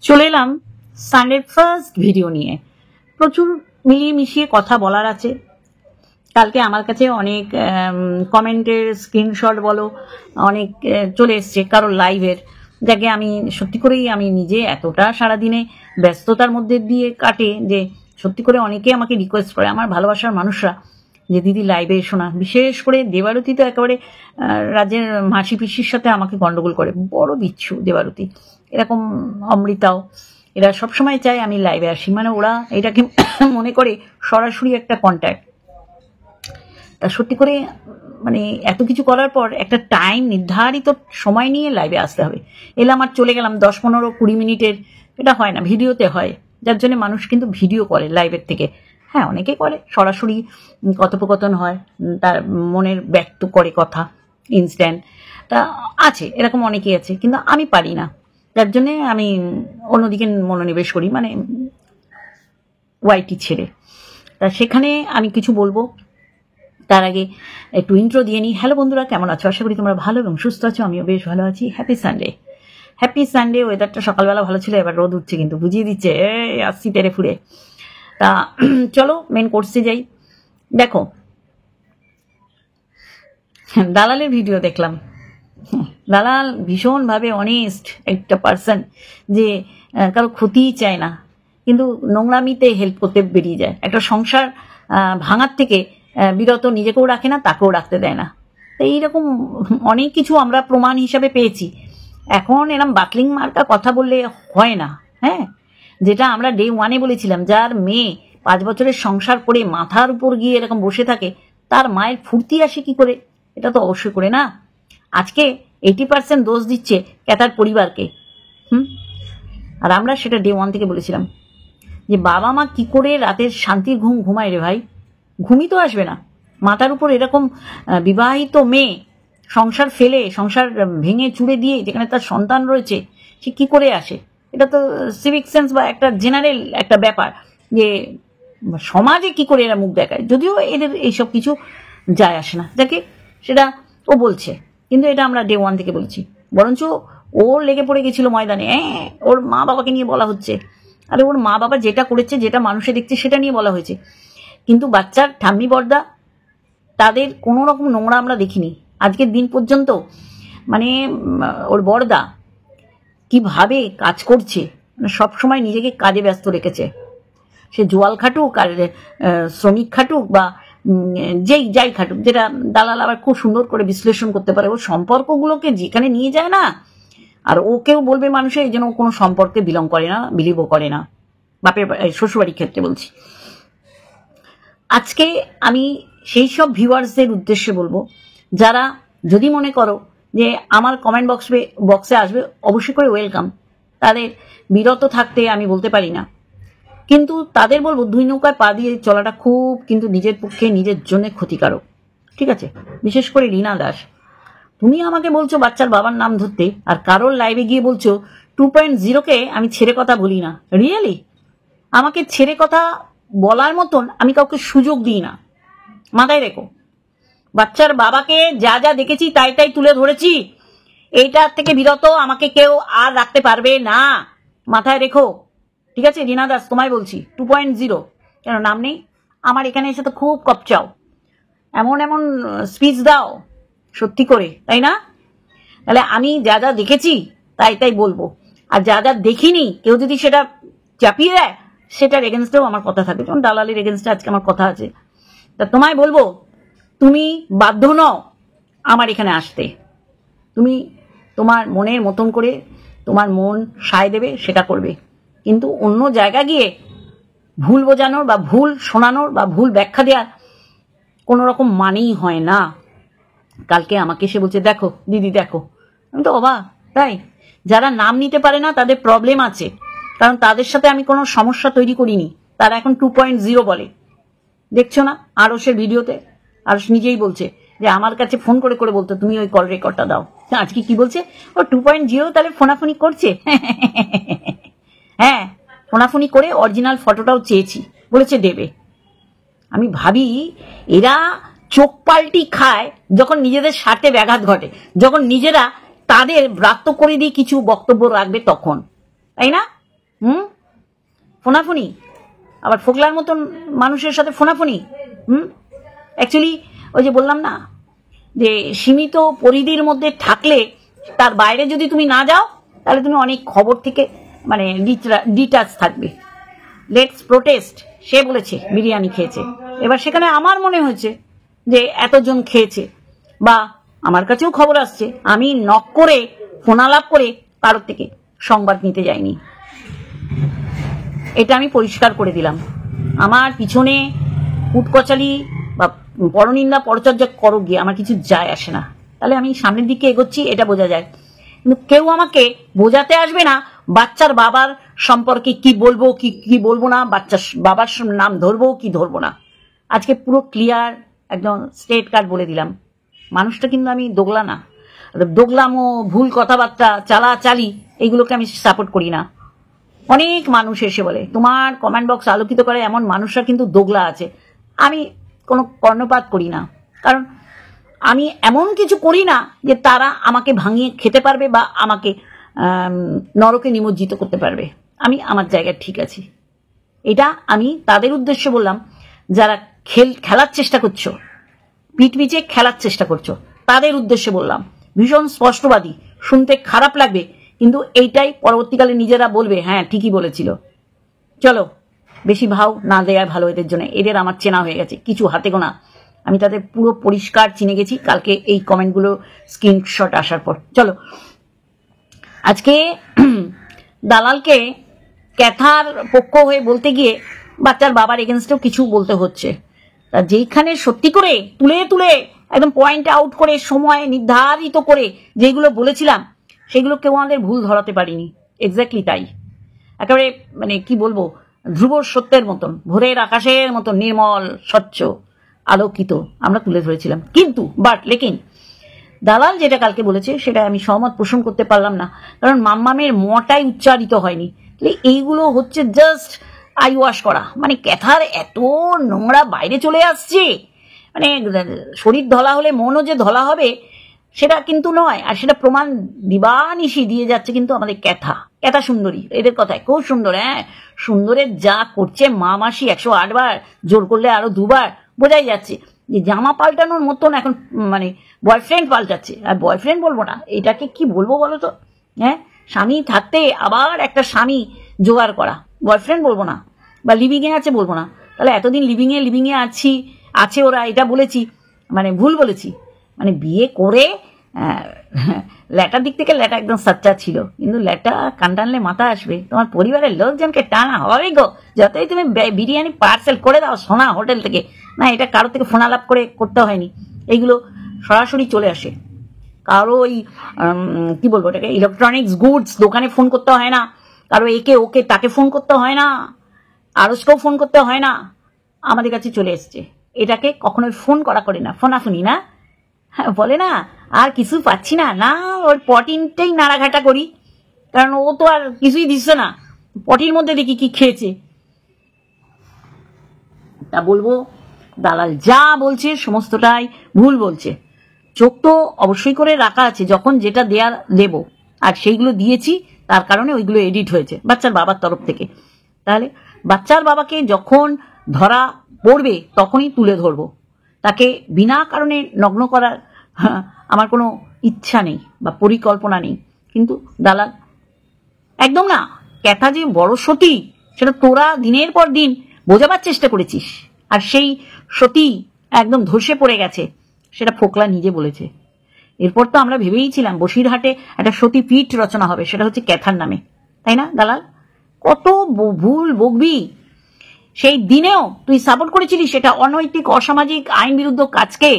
চলে এলাম সানডের first video নিয়ে। প্রচুর মিলিয়ে মিশিয়ে কথা বলার আছে। কালকে আমার কাছে অনেক কমেন্টের স্ক্রিনশট বলো অনেক চলে এসছে কারোর লাইভের, যাকে আমি সত্যি করেই আমি নিজে এতটা সারাদিনে ব্যস্ততার মধ্যে দিয়ে কাটে যে সত্যি করে অনেকে আমাকে রিকোয়েস্ট করে, আমার ভালোবাসার মানুষরা, যে দিদি লাইভে এসো না। বিশেষ করে দেবারতী তো একেবারে রাজ্যের মাসি পিসির সাথে আমাকে গন্ডগোল করে, বড় বিচ্ছু দেবারতী, এরকম অমৃতাও, এরা সবসময় চায় আমি লাইভে আসি, মানে ওরা এটাকে মনে করে সরাসরি একটা কন্ট্যাক্ট। তা সত্যি করে মানে এত কিছু করার পর একটা টাইম নির্ধারিত সময় নিয়ে লাইভে আসতে হবে। এলাম আর চলে গেলাম 10-15-20 মিনিটের, এটা হয় না, ভিডিওতে হয়, যার জন্য মানুষ কিন্তু ভিডিও করে লাইভের থেকে। হ্যাঁ, অনেকে করে সরাসরি কথোপকথন হয়, তার মনের ব্যক্ত করে কথা ইনস্ট্যান্ট, তা আছে এরকম অনেকেই আছে, কিন্তু আমি পারি না, যার জন্যে আমি অন্যদিকে মনোনিবেশ করি, মানে ওয়াইটি ছেড়ে। তা সেখানে আমি কিছু বলবো, তার আগে একটু ইন্ট্রো দিয়ে নিই। হ্যালো বন্ধুরা, কেমন আছো? আশা করি তোমরা ভালো এবং সুস্থ আছো, আমিও বেশ ভালো আছি। Happy Sunday. Happy Sunday. ওয়েদারটা সকালবেলা ভালো ছিল, এবার রোদ উঠছে, কিন্তু বুঝিয়ে দিচ্ছে আসছি তেরে ফুরে। তা চলো মেন কোর্সে যাই। দেখো, দালালের ভিডিও দেখলাম। দালাল ভীষণভাবে অনেস্ট একটা পার্সন, যে কারো ক্ষতিই চায় না, কিন্তু নোংরামিতে হেল্প করতে বেরিয়ে যায়। একটা সংসার ভাঙার থেকে বিরত নিজেকেও রাখে না, তাকেও রাখতে দেয় না। তো এইরকম অনেক কিছু আমরা প্রমাণ হিসাবে পেয়েছি। এখন এরকম বাকলিং মার্কা কথা বললে হয় না। হ্যাঁ, যেটা আমরা ডে 1 বলেছিলাম, যার মেয়ে 5 বছরের সংসার করে মাথার উপর গিয়ে এরকম বসে থাকে, তার মায়ের ফুর্তি আসে কি করে? এটা তো অবশ্যই করে না। আজকে 80% দোষ দিচ্ছে তার পরিবারকে। আর আমরা সেটা ডে 1 থেকে বলেছিলাম যে বাবা মা কি করে রাতের শান্তির ঘুম ঘুমায় রে ভাই? ঘুমই তো আসবে না। মাথার উপর এরকম বিবাহিত মেয়ে সংসার ফেলে, সংসার ভেঙে চুড়ে দিয়ে যেখানে তার সন্তান রয়েছে, সে কি করে আসে? এটা তো সিভিক সেন্স বা একটা জেনারেল একটা ব্যাপার, যে সমাজে কি করে এরা মুখ দেখায়। যদিও এদের এইসব কিছু যায় আসে না, যাকে সেটা ও বলছে, কিন্তু এটা আমরা ডে 1 থেকে বলছি। বরঞ্চ ও লেগে পড়ে গেছিল ময়দানে, ওর মা বাবাকে নিয়ে বলা হচ্ছে। আরে ওর মা বাবা যেটা করেছে, যেটা মানুষে দেখছে, সেটা নিয়ে বলা হয়েছে, কিন্তু বাচ্চার ঠাম্মি বর্দা তাদের কোনো রকম নোংরা আমরা দেখিনি আজকের দিন পর্যন্ত। মানে ওর বর্দা কিভাবে কাজ করছে, সবসময় নিজেকে কাজে ব্যস্ত রেখেছে। সে জোয়াল খাটুক আর শ্রমিক খাটুক বা যাই খাটুক, যেটা দালাল আবার খুব সুন্দর করে বিশ্লেষণ করতে পারে, ও সম্পর্কগুলোকে যেখানে নিয়ে যায় না, আর ওকেও বলবে মানুষে এই জন্য কোনো সম্পর্কে বিলং করে না, বিলিভও করে না। বাপের শ্বশুরবাড়ির ক্ষেত্রে বলছি। আজকে আমি সেই সব ভিউয়ার্সদের উদ্দেশ্যে বলবো, যারা যদি মনে করো যে আমার কমেন্ট বক্সে আসবে, অবশ্যই করে ওয়েলকাম। তাদের বিরত থাকতে আমি বলতে পারি না, কিন্তু তাদের বলবো 2 নৌকায় পা দিয়ে চলাটা খুব কিন্তু নিজের পক্ষে নিজের জন্য ক্ষতিকারক। ঠিক আছে? বিশেষ করে রীনা দাস, তুমি আমাকে বলছো বাচ্চার বাবার নাম ধরতে, আর কারোর লাইভে গিয়ে বলছো 2.0-কে আমি ছেড়ে কথা বলি না। রিয়েলি? আমাকে ছেড়ে কথা বলার মতন আমি কাউকে সুযোগ দিই না, মাথায় রেখো। বাচ্চার বাবাকে যা যা দেখেছি তাই তাই তুলে ধরেছি, এইটার থেকে বিরত আমাকে কেউ আর রাখতে পারবে না, মাথায় রেখো। ঠিক আছে রীনা দাস, তোমায় বলছি 2.0 কেন নাম নেই? আমার এখানে এসে তো খুব কপচাও, এমন এমন স্পিচ দাও সত্যি করে, তাই না? তাহলে আমি যা যা দেখেছি তাই তাই বলবো, আর যা যা দেখিনি কেউ যদি সেটা চাপিয়ে দেয়, সেটার এগেনস্টেও আমার কথা থাকবে। যেমন দালালের এগেনস্টে আজকে আমার কথা আছে। তা তোমায় বলবো, তুমি বাধ্য নও আমার এখানে আসতে। তুমি তোমার মনের মতন করে তোমার মন সায় দেবে, সেটা করবে, কিন্তু অন্য জায়গা গিয়ে ভুল বোঝানোর বা ভুল শোনানোর বা ভুল ব্যাখ্যা দেওয়ার কোনো রকম মানেই হয় না। কালকে আমাকে এসে বলছে দেখো দিদি দেখো, আমি তো অবাক। তাই যারা নাম নিতে পারে না তাদের প্রবলেম আছে, কারণ তাদের সাথে আমি কোনো সমস্যা তৈরি করিনি, তারা এখন 2.0 বলে। দেখছো না আরশের ভিডিওতে? আরশ নিজেই বলছে যে আমার কাছে ফোন করে করে বলতো তুমি ওই কল রেকর্ডটা দাও। আজকে কি বলছে? ও 2.0 তাহলে ফোনাফোনি করছে। হ্যাঁ, ফোনাফোনি করে অরিজিনাল ফটোটাও চেয়েছি, বলেছে দেবে। আমি ভাবি এরা চোখ পাল্টি খায় যখন নিজেদের স্বার্থে ব্যাঘাত ঘটে, যখন নিজেরা তাদের ব্রাত্য করে দিয়ে কিছু বক্তব্য রাখবে তখন, তাই না? ফোনাফুনি, আবার ফোকলার মতন মানুষের সাথে ফোনাফুনি। অ্যাকচুয়ালি ওই যে বললাম না যে সীমিত পরিধির মধ্যে থাকলে তার বাইরে যদি তুমি না যাও তাহলে তুমি অনেক খবর থেকে মানে ডিটাচ থাকবে। লেটস প্রোটেস্ট, সে বলেছে বিরিয়ানি খেয়েছে, এবার সেখানে আমার মনে হয়েছে যে এতজন খেয়েছে, বা আমার কাছেও খবর আসছে, আমি নক করে ফোনালাপ করে কারোর থেকে সংবাদ নিতে যাইনি। এটা আমি পরিষ্কার করে দিলাম। আমার পিছনে কুটকচালি বা পরনিন্দা পরচর্যা করো গিয়ে আমার কিছু যায় আসে না, তাহলে আমি সামনের দিকে এগোচ্ছি এটা বোঝা যায়। কিন্তু কেউ আমাকে বোঝাতে আসবে না বাচ্চার বাবার সম্পর্কে কি বলবো কি বলবো না, বাচ্চার বাবার নাম ধরবো কি ধরবো না। আজকে পুরো ক্লিয়ার একদম স্ট্রেট কাট বলে দিলাম, মানুষটা কিন্তু আমি দোগলা না, দোগলামো ভুল কথাবার্তা চালাচালি এইগুলোকে আমি সাপোর্ট করি না। অনেক মানুষ এসে বলে তোমার কমেন্ট বক্স আলোকিত করে এমন মানুষরা কিন্তু দোগলা আছে, আমি কোনো কর্ণপাত করি না, কারণ আমি এমন কিছু করি না যে তারা আমাকে ভাঙিয়ে খেতে পারবে বা আমাকে নরকে নিমজ্জিত করতে পারবে। আমি আমার জায়গায় ঠিক আছি, এটা আমি তাদের উদ্দেশ্যে বললাম যারা খেলার চেষ্টা করছো, পিটপিটে খেলার চেষ্টা করছো, তাদের উদ্দেশ্যে বললাম। ভীষণ স্পষ্টবাদী, শুনতে খারাপ লাগবে কিন্তু এইটাই পরবর্তীকালে নিজেরা বলবে হ্যাঁ ঠিকই বলেছিল। চলো বেশি ভাও না দেয় ভালো, এদের জন্য, এদের আমার চেনা হয়ে গেছে, কিছু হাতে গোনা, আমি তাদের পুরো পরিষ্কার চিনে গেছি কালকে এই কমেন্টগুলো স্ক্রিনশট আসার পর। চলো আজকে দালালকে ক্যাথার পক্ষ হয়ে বলতে গিয়ে বাচ্চার বাবার এগেনস্টেও কিছু বলতে হচ্ছে, তা যেইখানে সত্যি করে তুলে তুলে একদম পয়েন্ট আউট করে সময় নির্ধারিত করে যেগুলো বলেছিলাম সেগুলো কেউ আমাদের ভুল ধরাতে পারিনি। এক্স্যাক্টলি তাই, একেবারে মানে কি বলবো, ধ্রুব সত্যের মতন, ভোরের আকাশের মতন নির্মল স্বচ্ছ আলোকিত আমরা তুলে ধরেছিলাম। কিন্তু লেকিন দালাল যেটা কালকে বলেছে সেটা আমি সহমত পোষণ করতে পারলাম না, কারণ মাম্মামের মটাই উচ্চারিত হয়নি। এইগুলো হচ্ছে জাস্ট আই ওয়াশ করা, মানে ক্যাথার এত নোংরা বাইরে চলে আসছে, মানে শরীর ধলা হলে মনও যে ধলা হবে সেটা কিন্তু নয়, আর সেটা প্রমাণ দিবানিশি দিয়ে যাচ্ছে কিন্তু আমাদের ক্যাথা সুন্দরী, এদের কথায় খুব সুন্দর। হ্যাঁ, সুন্দরের যা করছে মা মাসি 108 বার, জোর করলে আরো 2 বার, বোঝাই যাচ্ছে যে জামা পাল্টানোর মতন এখন মানে বয়ফ্রেন্ড পাল্টাচ্ছে। আর বয়ফ্রেন্ড বলবো না, এটাকে কি বলবো বলো তো, হ্যাঁ, স্বামী থাকতে আবার একটা স্বামী জোগাড় করা, বয়ফ্রেন্ড বলবো না, বা লিভিং এ আছে বলবো না, তাহলে এতদিন লিভিং এ আছে ওরা, এটা বলেছি মানে ভুল বলেছি, মানে বিয়ে করে ল্যাটার দিক থেকে ল্যাটা একদম সাচ্চা ছিল, কিন্তু ল্যাটা কান টানলে মাথা আসবে, তোমার পরিবারের লোকজনকে টানা হবে গো, যতই তুমি বিরিয়ানি পার্সেল করে দাও সোনা হোটেল থেকে, না এটা কারো থেকে ফোন আলাপ করে করতে হয়নি, এইগুলো সরাসরি চলে আসে। কারো ওই কি বলবো এটাকে, ইলেকট্রনিক্স গুডস দোকানে ফোন করতে হয় না, কারো একে ওকে তাকে ফোন করতে হয় না, আরসকেও ফোন করতে হয় না, আমাদের কাছে চলে এসছে। এটাকে কখনোই ফোন করা করে না, ফোনাফুনি না, বলে না আর কিছু পাচ্ছি না, না ওর পটিনটাই নাড়াঘাটা করি, কারণ ও তো আর কিছুই দিচ্ছে না, পটির মধ্যে দেখি কি খেয়েছে। তা বলবো দালাল যা বলছে সমস্তটাই ভুল বলছে, চোখ তো অবশ্যই করে রাখা আছে, যখন যেটা দেয়ার দেব, আর সেইগুলো দিয়েছি, তার কারণে ওইগুলো এডিট হয়েছে বাচ্চার বাবার তরফ থেকে। তাহলে বাচ্চার বাবাকে যখন ধরা পড়বে তখনই তুলে ধরবো, তাকে বিনা কারণে নগ্ন করার আমার কোনো ইচ্ছা নেই বা পরিকল্পনা নেই। কিন্তু দালাল একদম না, ক্যাথা যে বড় সতী সেটা তোরা দিনের পর দিন বোঝাবার চেষ্টা করেছিস, আর সেই সতী একদম ধসে পড়ে গেছে, সেটা ফোকলা নিজে বলেছে। এরপর তো আমরা ভেবেইছিলাম বসিরহাটে একটা সতী পীঠ রচনা হবে, সেটা হচ্ছে ক্যাথার নামে, তাই না দালাল? কত ভুল বকবি, সেই দিনেও তুই সাপোর্ট করেছিলি সেটা অনৈতিক অসামাজিক আইন বিরুদ্ধ কাজকে।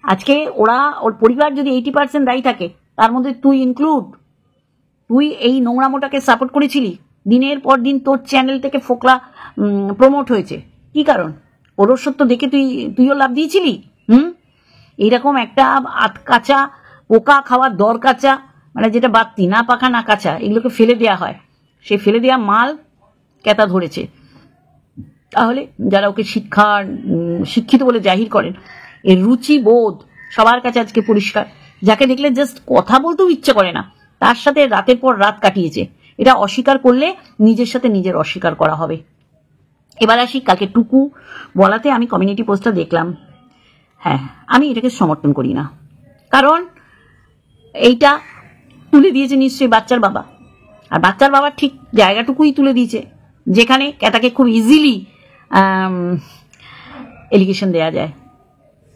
আজকে ওর পরিবার যদি 80% দায়ী থাকে, তার মধ্যে তুই ইনক্লুড, তুই এই নোংরামোটাকে সাপোর্ট করেছিলি, দিনের পর দিন তোর চ্যানেল থেকে ফোকলা প্রমোট হয়েছে, কি কারণ? ওরসত্ব দেখে তুইও লাভ দিয়েছিলি। এইরকম একটা আত কাঁচা পোকা খাওয়ার দর কাঁচা, মানে যেটা বাত্তি না পাকা না কাঁচা, এগুলোকে ফেলে দেওয়া হয়, সে ফেলে দেওয়া মাল ক্যাথা ধরেছে। তাহলে যারা ওকে শিক্ষিত বলে জাহির করেন, এর রুচি বোধ সবার কাছে আজকে পরিষ্কার। যাকে দেখলে জাস্ট কথা বলতেও ইচ্ছে করে না, তার সাথে রাতের পর রাত কাটিয়েছে, এটা অস্বীকার করলে নিজের সাথে নিজের অস্বীকার করা হবে। এবার আসি কালকে টুকু বলাতে আমি কমিউনিটি পোস্টটা দেখলাম। হ্যাঁ, আমি এটাকে সমর্থন করি না, কারণ এইটা তুলে দিয়েছে নিশ্চয়ই বাচ্চার বাবা, আর বাচ্চার বাবা ঠিক জায়গাটুকুই তুলে দিয়েছে যেখানে ক্যাটাকে খুব ইজিলি এলিগেশন দেওয়া যায়,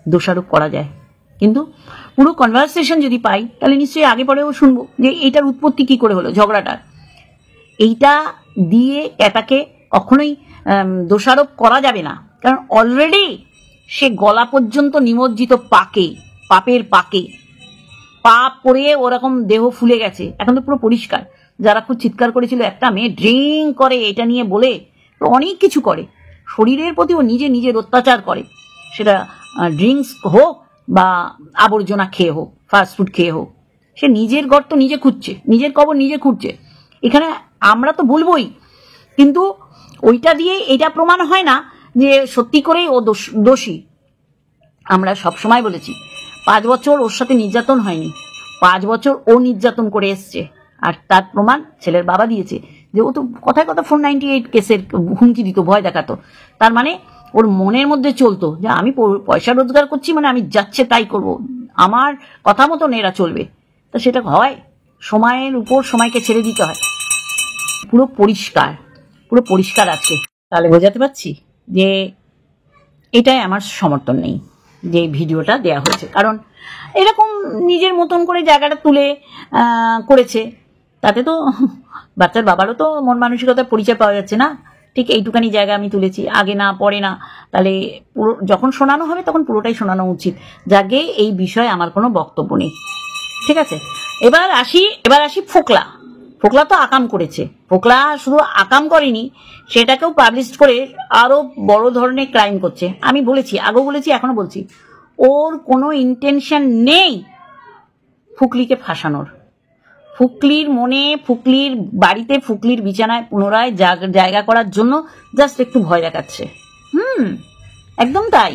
দোষারোপ করা যায়। কিন্তু পুরো কনভারসেশন যদি পাই তাহলে নিশ্চয়ই আগে পরেও শুনবো যে এইটার উৎপত্তি কি করে হলো, ঝগড়াটার। এইটা দিয়ে ক্যাটাকে কখনোই দোষারোপ করা যাবে না, কারণ অলরেডি সে গলা পর্যন্ত নিমজ্জিত পাপের পাকে পাপ পরে ওরকম দেহ ফুলে গেছে। এখন তো পুরো পরিষ্কার। যারা খুব চিৎকার করেছিল একটা মেয়ে ড্রিঙ্ক করে এটা নিয়ে বলে, অনেক কিছু করে, শরীরের প্রতি ও নিজের অত্যাচার করে, সেটা ড্রিঙ্কস হোক বা আবর্জনা খেয়ে হোক, ফাস্টফুড খেয়ে হোক, সে নিজের গর্ত নিজে খুঁজছে, নিজের কবর নিজে খুঁজছে। এখানে আমরা তো বলবোই, কিন্তু ওইটা দিয়ে এটা প্রমাণ হয় না যে সত্যি করেই ও দোষী। আমরা সবসময় বলেছি 5 বছর ওর সাথে নির্যাতন হয়নি, 5 বছর ও নির্যাতন করে এসছে, আর তার প্রমাণ ছেলের বাবা দিয়েছে যে ও তো কথায় কথা 498 কেসের হুমকি দিত, ভয় দেখাতো। তার মানে ওর মনের মধ্যে চলতো যে আমি পয়সা রোজগার করছি, মানে আমি যাচ্ছে তাই করব, আমার কথা মতন এরা চলবে। তো সেটা হয়, সময়ের উপর সময়কে ছেড়ে দিতে হয়। পুরো পরিষ্কার আছে। তাহলে বোঝাতে পারছি যে এটাই আমার সমর্থন নেই যে ভিডিওটা দেয়া হয়েছে, কারণ এরকম নিজের মতন করে জায়গাটা তুলে করেছে, তাতে তো বাচ্চার বাবারও তো মন মানসিকতার পরিচয় পাওয়া যাচ্ছে না। ঠিক এইটুকানি জায়গা আমি তুলেছি, আগে না পরে না, তাহলে পুরো যখন শোনানো হবে তখন পুরোটাই শোনানো উচিত। যাকে এই বিষয়ে আমার কোনো বক্তব্য নেই, ঠিক আছে। এবার আসি ফোকলা তো আকাম করেছে। ফোকলা শুধু আকাম করেনি, সেটাকেও পাবলিশ করে আরো বড় ধরনের ক্রাইম করছে। আমি বলেছি, আগেও বলেছি, এখনো বলছি, ওর কোনো ইন্টেনশন নেই ফুকলিকে ফাঁসানোর। ফুকলির মনে, ফুকলির বাড়িতে, ফুকলির বিছানায় পুনরায় জায়গা করার জন্য জাস্ট একটু ভয় দেখাচ্ছে। একদম তাই।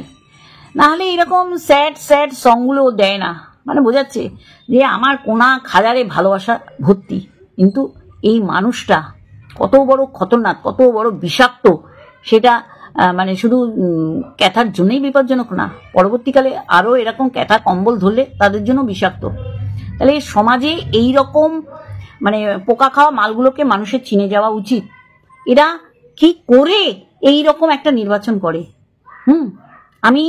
না হলে এরকম স্যাড সংগুলো দেয় না, মানে বোঝাচ্ছে যে আমার কোনা খাজারে ভালোবাসা ভর্তি। কিন্তু এই মানুষটা কত বড় খতরনাক, কত বড় বিষাক্ত, সেটা মানে শুধু ক্যাথার জন্যই বিপজ্জনক না, পরবর্তীকালে আরো এরকম ক্যাথা কম্বল ধরলে তাদের জন্য বিষাক্ত। তাহলে সমাজে এই রকম মানে পোকা খাওয়া মালগুলোকে মানুষের চিনে যাওয়া উচিত। এরা কি করে এই রকম একটা নির্বাচন করে? আমি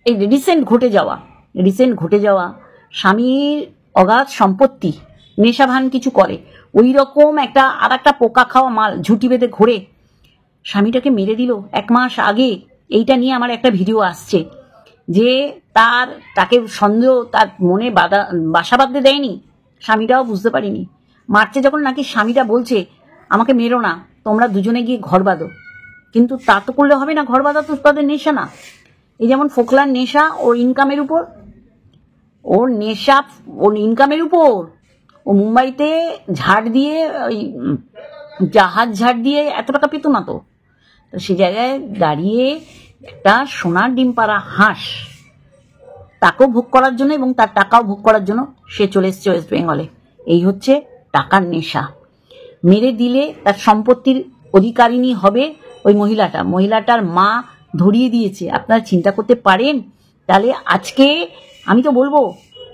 এই রিসেন্ট ঘটে যাওয়া স্বামীর অগাধ সম্পত্তি, নেশাভান কিছু করে, ওই রকম আর একটা পোকা খাওয়া মাল ঝুঁটি বেঁধে ঘোরে, স্বামীটাকে মেরে দিল 1 মাস আগে। এইটা নিয়ে আমার একটা ভিডিও আসছে যে তাকে সন্দেহ তার মনে বাসা বাঁধতে দেয়নি, স্বামীটাও বুঝতে পারিনি। মারছে যখন নাকি স্বামীটা বলছে আমাকে মেরো না, তোমরা দুজনে গিয়ে ঘর বাঁধো। কিন্তু তা তো করলে হবে না, ঘর বাঁধা তো তাদের নেশা না। এই যেমন ফোকলার নেশা ওর ইনকামের উপর, ও মুম্বাইতে জাহাজ ঝাড় দিয়ে এত টাকা পেত না তো। সে জায়গায় দাঁড়িয়ে একটা সোনার ডিম পাড়া হাঁস তাকেও ভোগ করার জন্য এবং তার টাকাও ভোগ করার জন্য সে চলে এসছে ওয়েস্ট বেঙ্গলে। এই হচ্ছে টাকার নেশা। মেরে দিলে তার সম্পত্তির অধিকারিণী হবে ওই মহিলাটার মা ধরিয়ে দিয়েছে। আপনারা চিন্তা করতে পারেন? তাহলে আজকে আমি তো বলবো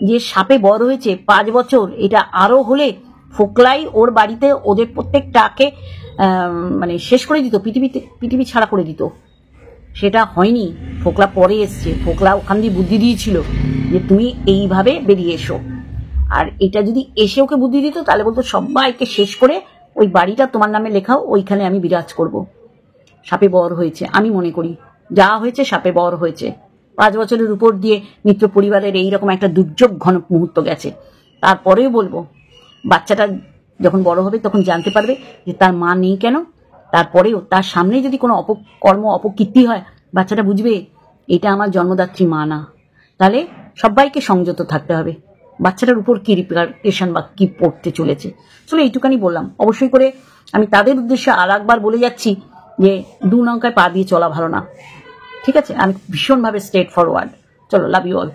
যে সাপে বড় হয়েছে 5 বছর, এটা আরো হলে ফোকলাই ওর বাড়িতে ওদের প্রত্যেকটাকে মানে শেষ করে দিত, পৃথিবী ছাড়া করে দিত। সেটা হয়নি, ফোকলা পরে এসছে। ফোকলা ওখান দিয়ে বুদ্ধি দিয়েছিল যে তুমি এইভাবে বেরিয়ে এসো, আর এটা যদি এসে ওকে বুদ্ধি দিত তাহলে বলতো সবাইকে শেষ করে ওই বাড়িটা তোমার নামে লেখাও, ওইখানে আমি বিরাজ করব। সাপে বর হয়েছে, আমি মনে করি যা হয়েছে সাপে বর হয়েছে। 5 বছরের উপর দিয়ে মিত্র পরিবারের এইরকম একটা দুর্যোগ ঘন মুহূর্ত গেছে। তারপরেও বলবো বাচ্চাটা যখন বড় হবে তখন জানতে পারবে যে তার মা নেই কেন। তারপরেও তার সামনে যদি কোনো অপকীর্তি হয়, বাচ্চাটা বুঝবে এটা আমার জন্মদাত্রী মা না। তাহলে সবাইকে সংযত থাকতে হবে। বাচ্চাটার উপর কি রিপ্রিকাশন বা কি পড়তে চলেছে। চলো এইটুকানি বললাম। অবশ্যই করে আমি তাদের উদ্দেশ্যে আর একবার বলে যাচ্ছি যে 2 নৌকায় পা দিয়ে চলা ভালো না, ঠিক আছে? আমি ভীষণভাবে স্ট্রেট ফরওয়ার্ড। চলো, লাভ ইউ অল।